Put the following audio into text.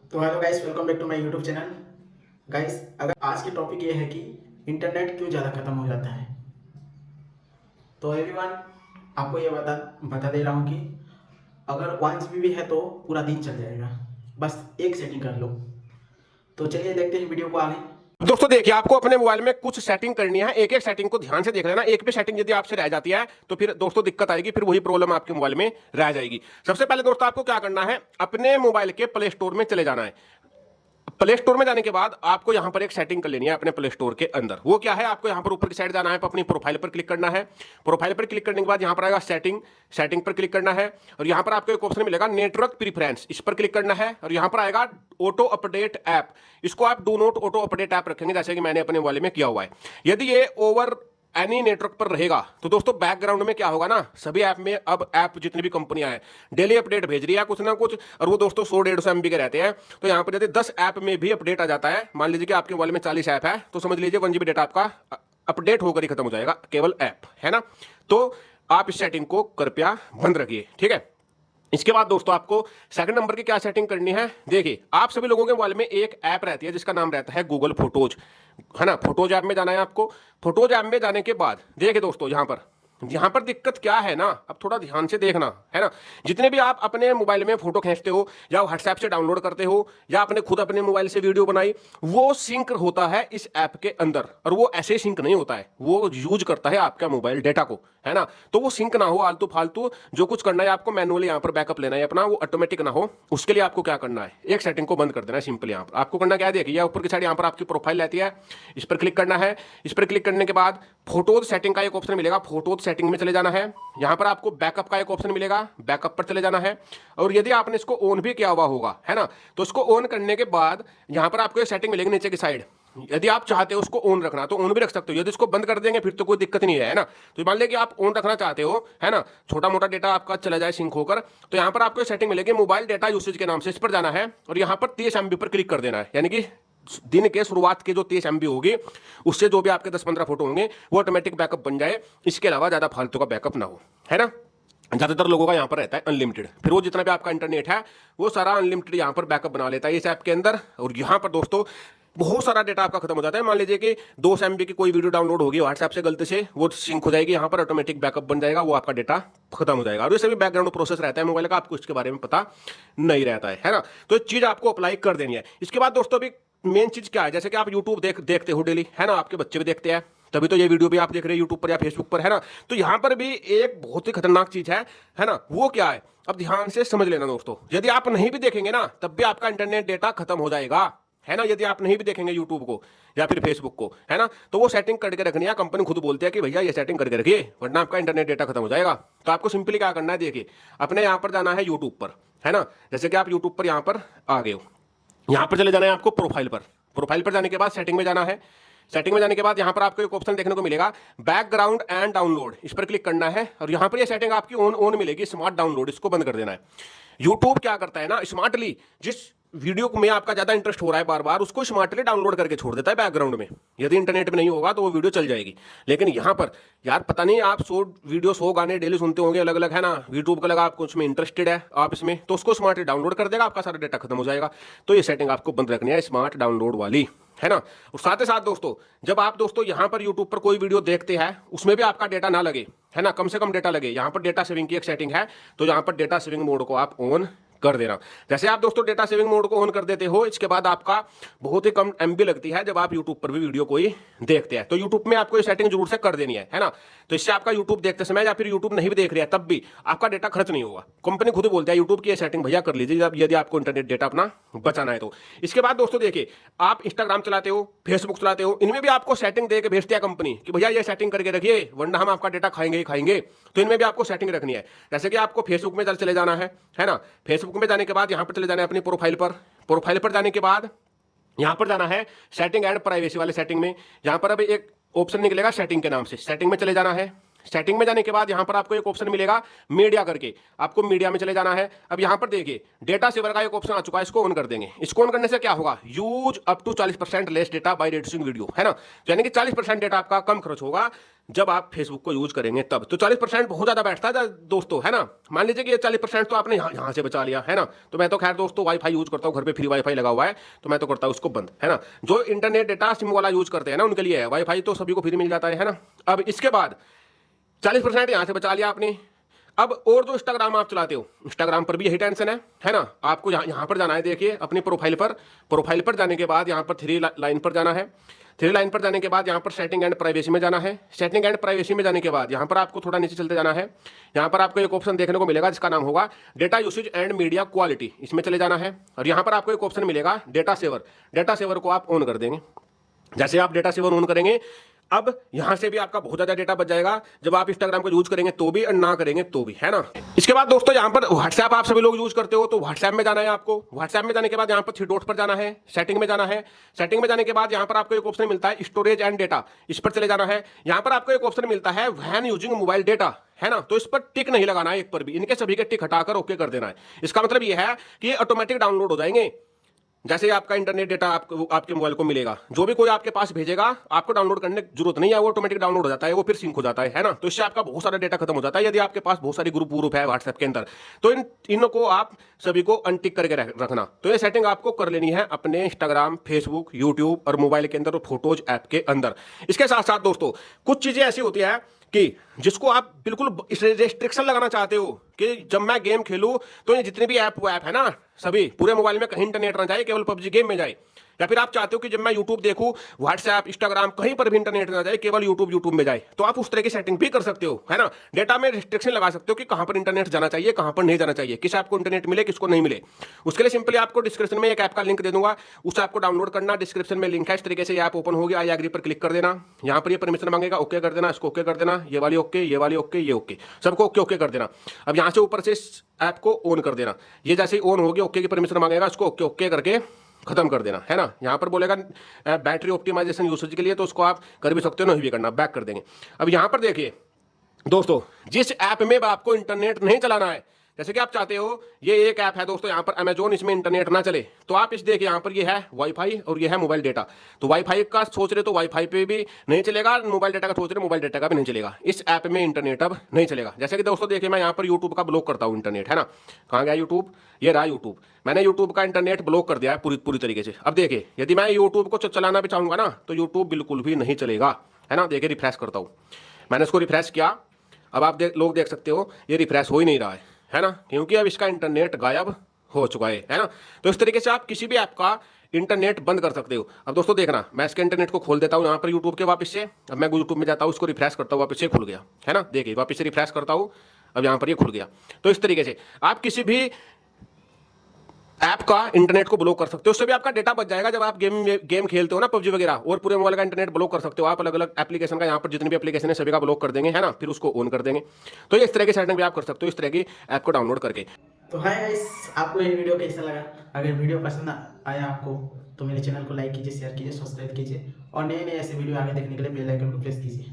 तो hello guys, welcome back to my YouTube channel. Guys, अगर आज की टॉपिक ये है कि इंटरनेट क्यों ज़्यादा ख़त्म हो जाता है। तो एवरीवन, आपको ये बता दे रहा हूँ कि अगर 1 GB भी है तो पूरा दिन चल जाएगा। बस एक सेटिंग कर लो। तो चलिए देखते हैं वीडियो को आगे। दोस्तों देखिए, आपको अपने मोबाइल में कुछ सेटिंग करनी है। एक एक सेटिंग को ध्यान से देख लेना। एक पे सेटिंग यदि आपसे रह जाती है तो फिर दोस्तों दिक्कत आएगी, फिर वही प्रॉब्लम आपके मोबाइल में रह जाएगी। सबसे पहले दोस्तों आपको क्या करना है, अपने मोबाइल के प्ले स्टोर में चले जाना है। प्ले स्टोर में जाने के बाद आपको यहां पर एक सेटिंग कर लेनी है अपने प्ले स्टोर के अंदर। वो क्या है, आपको यहां पर ऊपर की साइड जाना है, अपनी प्रोफाइल पर क्लिक करना है। प्रोफाइल पर क्लिक करने के बाद यहां पर आएगा सेटिंग, सेटिंग पर क्लिक करना है और यहां पर आपको एक ऑप्शन मिलेगा नेटवर्क प्रीफरेंस, इस पर क्लिक करना है और यहां पर आएगा ऑटो अपडेट ऐप। इसको आप do not auto update app रखेंगे, जैसे कि मैंने अपने मोबाइल में किया हुआ है। यदि ये ओवर एनी नेटवर्क पर रहेगा तो दोस्तों बैकग्राउंड में क्या होगा ना, सभी ऐप में अब ऐप जितनी भी कंपनियां हैं डेली अपडेट भेज रही है कुछ ना कुछ, और वो दोस्तों 100-150 MB के रहते हैं। तो यहां पर यदि 10 ऐप में भी अपडेट आ जाता है, मान लीजिए कि आपके मोबाइल में 40 ऐप है, तो समझ लीजिए 1 GB डेटा आपका अपडेट होकर ही खत्म हो जाएगा, केवल ऐप है ना। तो आप इस सेटिंग को कृपया बंद रखिए, ठीक है। इसके बाद दोस्तों आपको सेकंड नंबर की क्या सेटिंग करनी है, देखिए आप सभी लोगों के मोबाइल में एक ऐप रहती है जिसका नाम रहता है गूगल फोटोज, है ना। फोटोज ऐप में जाना है आपको। फोटोज ऐप में जाने के बाद देखिए दोस्तों, यहां पर दिक्कत क्या है ना, अब थोड़ा ध्यान से देखना, है ना। जितने भी आप अपने मोबाइल में फोटो खींचते हो या व्हाट्सएप से डाउनलोड करते हो या आपने खुद अपने मोबाइल से वीडियो बनाई, वो सिंक होता है इस ऐप के अंदर। और वो ऐसे सिंक नहीं होता है, वो यूज करता है आपका मोबाइल डेटा को, है ना। तो वो सिंक ना हो आलतू फालतू, जो कुछ करना है आपको मैनुअली यहाँ पर बैकअप लेना है अपना, वो ऑटोमेटिक ना हो, उसके लिए आपको क्या करना है, एक सेटिंग को बंद कर देना है सिंपल। यहाँ पर आपको करना क्या है, देखिए ऊपर की साइड यहाँ पर आपकी प्रोफाइल रहती है, इस पर क्लिक करना है। इस पर क्लिक करने के बाद फोटोज सेटिंग का एक ऑप्शन मिलेगा, फोटोज सेटिंग में चले जाना है। यहाँ पर आपको बैकअप का एक ऑप्शन मिलेगा, बैकअप पर चले जाना है। और यदि आपने इसको ऑन भी किया हुआ होगा, है ना, तो इसको ऑन करने के बाद यहाँ पर आपको एक सेटिंग मिलेगी नीचे की साइड। यदि आप चाहते हो उसको ऑन रखना तो ऑन भी रख सकते हो, यदि इसको बंद कर देंगे फिर तो कोई दिक्कत नहीं है ना। तो मान लिया कि आप ऑन रखना चाहते हो, है ना, छोटा मोटा डेटा आपका चला जाए सिंक होकर, तो यहाँ पर आपको सेटिंग मिलेगी मोबाइल डेटा यूसेज के नाम से, इस पर जाना है और यहाँ पर 30 MB पर क्लिक कर देना है। यानी कि दिन के शुरुआत के जो 30 MB होगी उससे जो भी आपके 10-15 फोटो होंगे वो ऑटोमेटिक बैकअप बन जाए, इसके अलावा ज्यादा फालतू का बैकअप ना हो, है ना। ज्यादातर लोगों का यहाँ पर रहता है अनलिमिटेड, फिर वो जितना भी आपका इंटरनेट है वो सारा अनलिमिटेड यहाँ पर बैकअप बना लेता है इस ऐप के अंदर। और यहाँ पर दोस्तों बहुत सारा डेटा आपका खत्म हो जाता है। मान लीजिए कि 2 MB की कोई वीडियो डाउनलोड होगी व्हाट्सएप से गलती से, वो सिंक हो जाएगी, यहाँ पर ऑटोमेटिक बैकअप बन जाएगा, वो आपका डेटा खत्म हो जाएगा। और ये सभी बैकग्राउंड प्रोसेस रहता है मोबाइल का, आपको इसके बारे में पता नहीं रहता है ना। तो ये चीज आपको अप्लाई कर देनी है। इसके बाद दोस्तों भी मेन चीज क्या है, जैसे कि आप यूट्यूब देखते हो डेली, है ना, आपके बच्चे भी देखते हैं, तभी तो ये वीडियो भी आप देख रहे हैं यूट्यूब पर या फेसबुक पर, है ना। तो यहां पर भी एक बहुत ही खतरनाक चीज है ना, वो क्या है, अब ध्यान से समझ लेना दोस्तों। यदि आप नहीं भी देखेंगे ना तब भी आपका इंटरनेट डेटा खत्म हो जाएगा, है ना। यदि आप नहीं भी देखेंगे यूट्यूब को या फिर फेसबुक को, है ना, तो वो सेटिंग करके रखनी है। कंपनी खुद बोलती है कि भैया ये सेटिंग करके रखिए वरना आपका इंटरनेट डेटा खत्म हो जाएगा। तो आपको सिंपली क्या करना है, देखिए अपने यहाँ पर जाना है यूट्यूब पर, है ना। जैसे कि आप यूट्यूब पर यहाँ पर आ गए हो, यहाँ पर चले जाना है आपको प्रोफाइल पर। प्रोफाइल पर जाने के बाद सेटिंग में जाना है। सेटिंग में जाने के बाद यहाँ पर आपको एक ऑप्शन देखने को मिलेगा बैकग्राउंड एंड डाउनलोड, इस पर क्लिक करना है और यहाँ पर ये सेटिंग आपकी ऑन मिलेगी, स्मार्ट डाउनलोड, इसको बंद कर देना है। यूट्यूब क्या करता है ना, स्मार्टली जिस वीडियो में आपका ज्यादा इंटरेस्ट हो रहा है बार बार, उसको स्मार्टली डाउनलोड करके छोड़ देता है बैकग्राउंड में। यदि इंटरनेट में नहीं होगा तो वो वीडियो चल जाएगी। लेकिन यहाँ पर यार पता नहीं, आप 100 गाने डेली सुनते होंगे अलग अलग, है ना, यूट्यूब का लगा आपको उसमें इंटरेस्टेड है आप इसमें, तो उसको स्मार्टली डाउनलोड कर देगा, आपका सारा डेटा खत्म हो जाएगा। तो ये सेटिंग आपको बंद रखनी है, स्मार्ट डाउनलोड वाली, है ना। और साथ ही साथ दोस्तों, जब आप दोस्तों यहाँ पर यूट्यूब पर कोई वीडियो देखते हैं उसमें भी आपका डेटा ना लगे, है ना, कम से कम डेटा लगे, यहाँ पर डेटा सेविंग की एक सेटिंग है। तो यहाँ पर डेटा सेविंग मोड को आप ऑन कर देना। जैसे आप दोस्तों डेटा सेविंग मोड को ऑन कर देते हो, इसके बाद आपका बहुत ही कम MB लगती है जब आप यूट्यूब पर भी वीडियो कोई देखते हैं। तो यूट्यूब में आपको ये सेटिंग जरूर से कर देनी है ना। तो इससे आपका यूट्यूब देखते समय या फिर यूट्यूब नहीं भी देख रहे हैं तब भी आपका डेटा खर्च नहीं होगा। कंपनी खुद बोलती है यूट्यूब की ये सेटिंग भैया कर लीजिए यदि आपको इंटरनेट डेटा अपना बचाना है तो। इसके बाद दोस्तों देखिए, आप इंस्टाग्राम चलाते हो, फेसबुक चलाते हो, इनमें भी आपको सेटिंग दे के भेजती है कंपनी कि भैया ये सेटिंग करके रखिए वरना हम आपका डेटा खाएंगे ही खाएंगे। तो इनमें भी आपको सेटिंग रखनी है। जैसे कि आपको फेसबुक में चले जाना है ना। फेसबुक में जाने के बाद यहाँ पर चले जाना है अपनी प्रोफाइल पर। प्रोफाइल पर जाने के बाद यहाँ पर जाना है सेटिंग एंड प्राइवेसी वाले सेटिंग में। यहाँ पर अभी एक ऑप्शन निकलेगा सेटिंग के नाम से, सेटिंग में चले जाना है। सेटिंग में जाने के बाद यहाँ पर आपको एक ऑप्शन मिलेगा मीडिया करके, आपको मीडिया में चले जाना है। अब यहाँ पर देखिए डेटा सेवर का एक ऑप्शन आ चुका है, इसको ऑन कर देंगे। इसको ऑन करने से क्या होगा, use up to 40% less data by reducing video, है ना, यानी कि 40% डेटा आपका कम खर्च होगा जब आप फेसबुक को यूज करेंगे तब। तो 40% बहुत ज्यादा बैठता है दोस्तों, है ना। मान लीजिए कि ये 40% तो आपने यहाँ से बचा लिया, है ना। तो मैं तो खैर दोस्तों वाईफाई यूज करता हूँ, घर पे फ्री वाईफाई लगा हुआ है, तो मैं तो करता हूँ उसको बंद, है ना। जो इंटरनेट डेटा सिम वाला यूज करते हैं ना उनके लिए है, वाईफाई तो सभी को फ्री मिल जाता है ना। अब इसके बाद 40% यहाँ से बचा लिया आपने। अब और जो इंस्टाग्राम आप चलाते हो, इंस्टाग्राम पर भी यही टेंशन है ना। आपको यहाँ पर जाना है, देखिए अपनी प्रोफाइल पर जाने के बाद यहाँ पर थ्री लाइन पर जाना है। थ्री लाइन पर जाने के बाद यहाँ पर सेटिंग एंड प्राइवेसी में जाना है। सेटिंग एंड प्राइवेसी में जाने के बाद यहाँ पर आपको थोड़ा नीचे चलते जाना है। यहाँ पर आपको एक ऑप्शन देखने को मिलेगा जिसका नाम होगा data usage and media quality, इसमें चले जाना है। और यहाँ पर आपको एक ऑप्शन मिलेगा डेटा सेवर, डेटा सेवर को आप ऑन कर देंगे। जैसे आप डेटा सेवर ऑन करेंगे, अब यहां से भी आपका बहुत ज्यादा डेटा बच जाएगा जब आप इंस्टाग्राम को यूज करेंगे तो भी और ना करेंगे तो भी, है ना। इसके बाद दोस्तों यहाँ पर व्हाट्सएप आप सभी लोग यूज करते हो, तो व्हाट्सएप में जाना है आपको। व्हाट्सएप में जाने के बाद यहाँ पर थ्री डॉट पर जाना है, सेटिंग में जाना है। सेटिंग में जाने के बाद यहाँ पर आपको एक ऑप्शन मिलता है स्टोरेज एंड डेटा, इस पर चले जाना है। यहाँ पर आपको एक ऑप्शन मिलता है व्हेन यूजिंग मोबाइल डेटा, है ना, तो इस पर टिक नहीं लगाना है एक पर भी, इनके सभी के टिक हटाकर ओके कर देना है। इसका मतलब यह है कि ये ऑटोमेटिक डाउनलोड हो जाएंगे। जैसे आपका इंटरनेट डेटा आपके मोबाइल को मिलेगा, जो भी कोई आपके पास भेजेगा आपको डाउनलोड करने की जरूरत नहीं है, वो ऑटोमेटिक डाउनलोड हो जाता है, वो फिर सिंक हो जाता है ना। तो इससे आपका बहुत सारा डेटा खत्म हो जाता है। यदि आपके पास बहुत सारी ग्रुप है व्हाट्सएप के अंदर, तो इनको आप सभी को अनटिक करके रखना। तो ये सेटिंग आपको कर लेनी है अपने इंस्टाग्राम, फेसबुक, यूट्यूब और मोबाइल के अंदर और फोटोज ऐप के अंदर। इसके साथ साथ दोस्तों कुछ चीजें ऐसी होती है कि जिसको आप बिल्कुल रेस्ट्रिक्शन लगाना चाहते हो कि जब मैं गेम खेलूं तो ये जितने भी ऐप है ना, सभी पूरे मोबाइल में कहीं इंटरनेट ना जाए, केवल पबजी गेम में जाए। या फिर आप चाहते हो कि जब मैं यूट्यूब देखूं, व्हाट्सएप, इंस्टाग्राम कहीं पर भी इंटरनेट ना जाए, केवल यूट्यूब में जाए, तो आप उस तरह की सेटिंग भी कर सकते हो, है ना। डेटा में रिस्ट्रिक्शन लगा सकते हो कि कहां पर इंटरनेट जाना चाहिए, कहां पर नहीं जाना चाहिए, किस ऐप को इंटरनेट मिले, किसको नहीं मिले। उसके लिए सिंपली आपको डिस्क्रिप्शन में एक ऐप का लिंक दे दूंगा, उस ऐप को डाउनलोड करना, डिस्क्रिप्शन में लिंक है। इस तरीके से ऐप ओपन होगी, आई एग्री पर क्लिक कर देना। यहाँ पर ये परमिशन मांगेगा, ओके कर देना, इसको ओके कर देना, ये वाली ओके, ये वाली ओके, ये ओके, सबको ओके ओके कर देना। अब यहाँ से ऊपर से इस ऐप को ऑन कर देना। ये जैसे ही ऑन होगी, ओके की परमिशन मांगेगा, इसको ओके ओके करके खत्म कर देना, है ना। यहाँ पर बोलेगा बैटरी ऑप्टिमाइजेशन यूसेज के लिए, तो उसको आप कर भी सकते हो, नहीं भी करना, बैक कर देंगे। अब यहाँ पर देखिए दोस्तों, जिस ऐप में आपको इंटरनेट नहीं चलाना है, जैसे कि आप चाहते हो, ये एक ऐप है दोस्तों यहाँ पर अमेजोन, इसमें इंटरनेट ना चले, तो आप इस देखिए यहाँ पर ये है वाईफाई और ये है मोबाइल डेटा। तो वाईफाई का सोच रहे तो वाईफाई पे भी नहीं चलेगा, मोबाइल डेटा का सोच रहे मोबाइल डेटा का भी नहीं चलेगा, इस ऐप में इंटरनेट अब नहीं चलेगा। जैसे कि दोस्तों देखिए मैं यहाँ पर यूट्यूब का ब्लॉक करता हूँ इंटरनेट, है ना। कहाँ गया यूट्यूब, ये रहा यूट्यूब, मैंने यूट्यूब का इंटरनेट ब्लॉक कर दिया है पूरी तरीके से। अब देखिए यदि मैं यूट्यूब को चलाना भी चाहूंगा ना, तो यूट्यूब बिल्कुल भी नहीं चलेगा, है ना। देखिए रिफ्रेश करता हूँ, मैंने इसको रिफ्रेश किया, अब आप लोग देख सकते हो ये रिफ्रेश हो ही नहीं रहा है ना, क्योंकि अब इसका इंटरनेट गायब हो चुका है ना। तो इस तरीके से आप किसी भी ऐप का इंटरनेट बंद कर सकते हो। अब दोस्तों देखना, मैं इसके इंटरनेट को खोल देता हूँ यहाँ पर यूट्यूब के वापस से। अब मैं यूट्यूब में जाता हूँ, उसको रिफ्रेश करता हूँ, वापस से खुल गया, है ना। देखिए वापस से रिफ्रेश करता हूँ, अब यहाँ पर ये खुल गया। तो इस तरीके से आप किसी भी ऐप का इंटरनेट को ब्लॉक कर सकते हो, उससे भी आपका डेटा बच जाएगा। जब आप गेम खेलते हो ना, पबजी वगैरह, और पूरे मोबाइल का इंटरनेट ब्लॉक कर सकते हो आप, अलग अलग एप्लीकेशन का, यहाँ पर जितनी भी एप्लीकेशन है सभी का ब्लॉक कर देंगे, है ना, फिर उसको ऑन कर देंगे। तो ये इस तरह की सेटिंग भी आप कर सकते हो, इस तरह की ऐप को डाउनलोड करके। तो हाय गाइस, आपको ये वीडियो कैसा लगा? अगर वीडियो पसंद आया आपको तो मेरे चैनल को लाइक कीजिए, शेयर कीजिए, सब्सक्राइब कीजिए और नए नए ऐसे वीडियो आगे देखने के लिए बेल आइकन को प्रेस कीजिए।